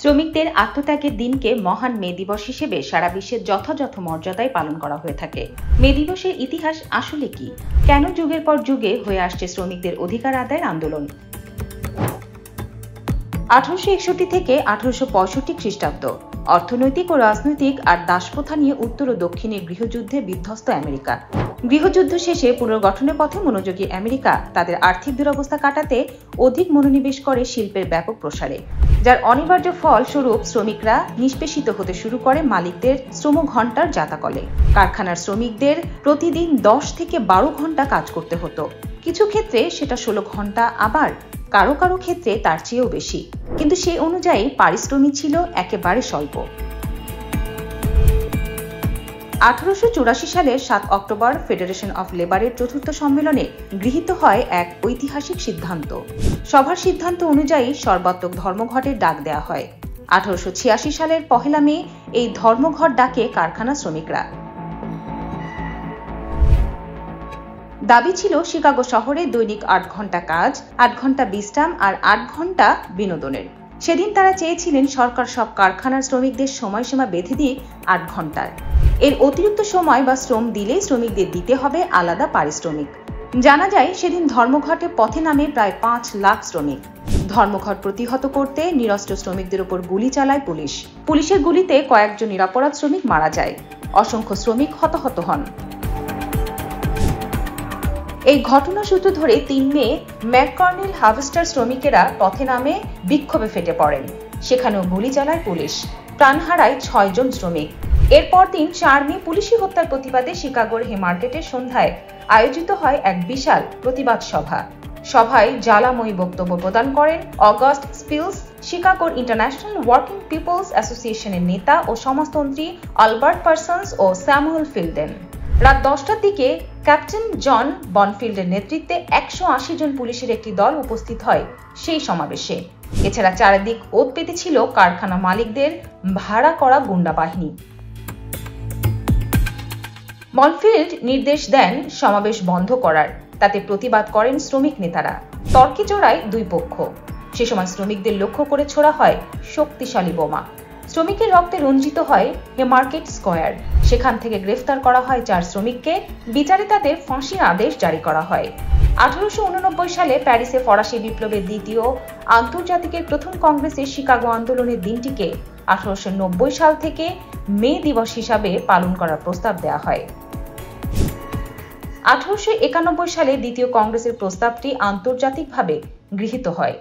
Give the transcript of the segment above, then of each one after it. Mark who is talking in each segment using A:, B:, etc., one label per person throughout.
A: শ্রমিকদের আত্মত্যাগের দিনকে মহান মে দিবস হিসেবে সারা বিশ্বে যথাযথ মর্যাদায় পালন করা হয়ে থাকে। মে দিবসের ইতিহাস আসলে কি? কেন যুগের পর যুগে হয়ে আসছে শ্রমিকদের অধিকার আদায়ের আন্দোলন? 1861 থেকে 1865 খ্রিস্টাব্দ অর্থনৈতিক ও রাজনৈতিক আর দাসপ্রথা নিয়ে উত্তর ও দক্ষিণে গৃহযুদ্ধে বিধ্বস্ত আমেরিকা। গৃহযুদ্ধ শেষে পুনর্গঠনের পথে মনোযোগী আমেরিকা তাদের আর্থিক দুরবস্থা কাটাতে অধিক মনোনিবেশ করে শিল্পের ব্যাপক প্রসারে, যার অনিবার্য ফল স্বরূপ শ্রমিকরা নিষ্পেষিত হতে শুরু করে মালিকদের শ্রম ঘণ্টার জাতাকলে। কারখানার শ্রমিকদের প্রতিদিন 10 থেকে 12 ঘন্টা কাজ করতে হতো, কিছু ক্ষেত্রে সেটা 16 ঘন্টা, আবার কারো কারো ক্ষেত্রে তার চেয়েও বেশি, কিন্তু সেই অনুযায়ী পারিশ্রমিক ছিল একেবারে স্বল্প। 1884 সালের 7 অক্টোবর ফেডারেশন অফ লেবারের চতুর্থ সম্মেলনে গৃহীত হয় এক ঐতিহাসিক সিদ্ধান্ত। সভার সিদ্ধান্ত অনুযায়ী সর্বাত্মক ধর্মঘটের ডাক দেওয়া হয়। 1886 সালের 1 মে এই ধর্মঘট ডাকে কারখানা শ্রমিকরা। দাবি ছিল শিকাগো শহরে দৈনিক 8 ঘন্টা কাজ, 8 ঘন্টা বিশ্রাম আর 8 ঘন্টা বিনোদনের। সেদিন তারা চেয়েছিলেন সরকার সব কারখানার শ্রমিকদের সময়সীমা বেঁধে দিয়ে 8 ঘন্টার। এর অতিরিক্ত সময় বা শ্রম দিলে শ্রমিকদের দিতে হবে আলাদা পারিশ্রমিক। জানা যায় সেদিন ধর্মঘটে পথে নামে প্রায় 5 লাখ শ্রমিক। ধর্মঘট প্রতিহত করতে নিরস্ত্র শ্রমিকদের উপর গুলি চালায় পুলিশ। পুলিশের গুলিতে কয়েকজন নিরপরাধ শ্রমিক মারা যায়, অসংখ্য শ্রমিক হতাহত হন। এই ঘটনার সূত্র ধরে 3 মে ম্যাককর্নেল হার্ভেস্টার শ্রমিকেরা পথে নামে বিক্ষোভে ফেটে পড়েন। সেখানেও গুলি চালায় পুলিশ, প্রাণ হারায় 6 জন শ্রমিক। এরপর দিন 4 মে পুলিশি হত্যার প্রতিবাদে শিকাগোর হেমার্কেটের সন্ধ্যায় আয়োজিত হয় এক বিশাল প্রতিবাদ সভা। সভায় জ্বালাময়ী বক্তব্য প্রদান করেন অগাস্ট স্পিলস, শিকাগোর ইন্টারন্যাশনাল ওয়ার্কিং পিপলস অ্যাসোসিয়েশনের নেতা ও সমাজতন্ত্রী আলবার্ট পার্সন্স ও স্যামুয়েল ফিল্ডেন। রাত 10টার দিকে ক্যাপ্টেন জন বনফিল্ডের নেতৃত্বে 180 জন পুলিশের একটি দল উপস্থিত হয় সেই সমাবেশে। এছাড়া চারিদিক ওত পেতেছিল কারখানা মালিকদের ভাড়া করা গুন্ডা বাহিনী। বনফিল্ড নির্দেশ দেন সমাবেশ বন্ধ করার। তাতে প্রতিবাদ করেন শ্রমিক নেতারা। তর্কে জড়ায় দুই পক্ষ। সে সময় শ্রমিকদের লক্ষ্য করে ছোড়া হয় শক্তিশালী বোমা। শ্রমিকের রক্তে রঞ্জিত হয় হেমার্কেট স্কয়ার। সেখান থেকে গ্রেফতার করা হয় 4 শ্রমিককে। বিচারে তাদের ফাঁসির আদেশ জারি করা হয়। 1889 সালে প্যারিসে ফরাসি বিপ্লবের দ্বিতীয় আন্তর্জাতিকের প্রথম কংগ্রেসের শিকাগো আন্দোলনের দিনটিকে 1890 সাল থেকে মে দিবস হিসাবে পালন করার প্রস্তাব দেওয়া হয়। 1891 সালে দ্বিতীয় কংগ্রেসের প্রস্তাবটি আন্তর্জাতিকভাবে গৃহীত হয়।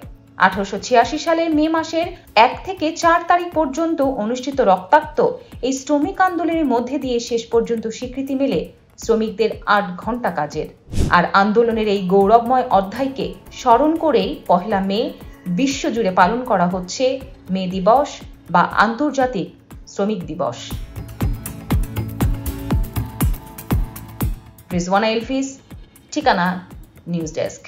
A: 1886 সালের মে মাসের 1 থেকে 4 তারিখ পর্যন্ত অনুষ্ঠিত রক্তাক্ত এই শ্রমিক আন্দোলনের মধ্যে দিয়ে শেষ পর্যন্ত স্বীকৃতি মেলে শ্রমিকদের 8 ঘন্টা কাজের। আর আন্দোলনের এই গৌরবময় অধ্যায়কে স্মরণ করেই 1 মে বিশ্বজুড়ে পালন করা হচ্ছে মে দিবস বা আন্তর্জাতিক শ্রমিক দিবস। রিজওয়ানা এলফিস, ঠিকানা নিউজ ডেস্ক।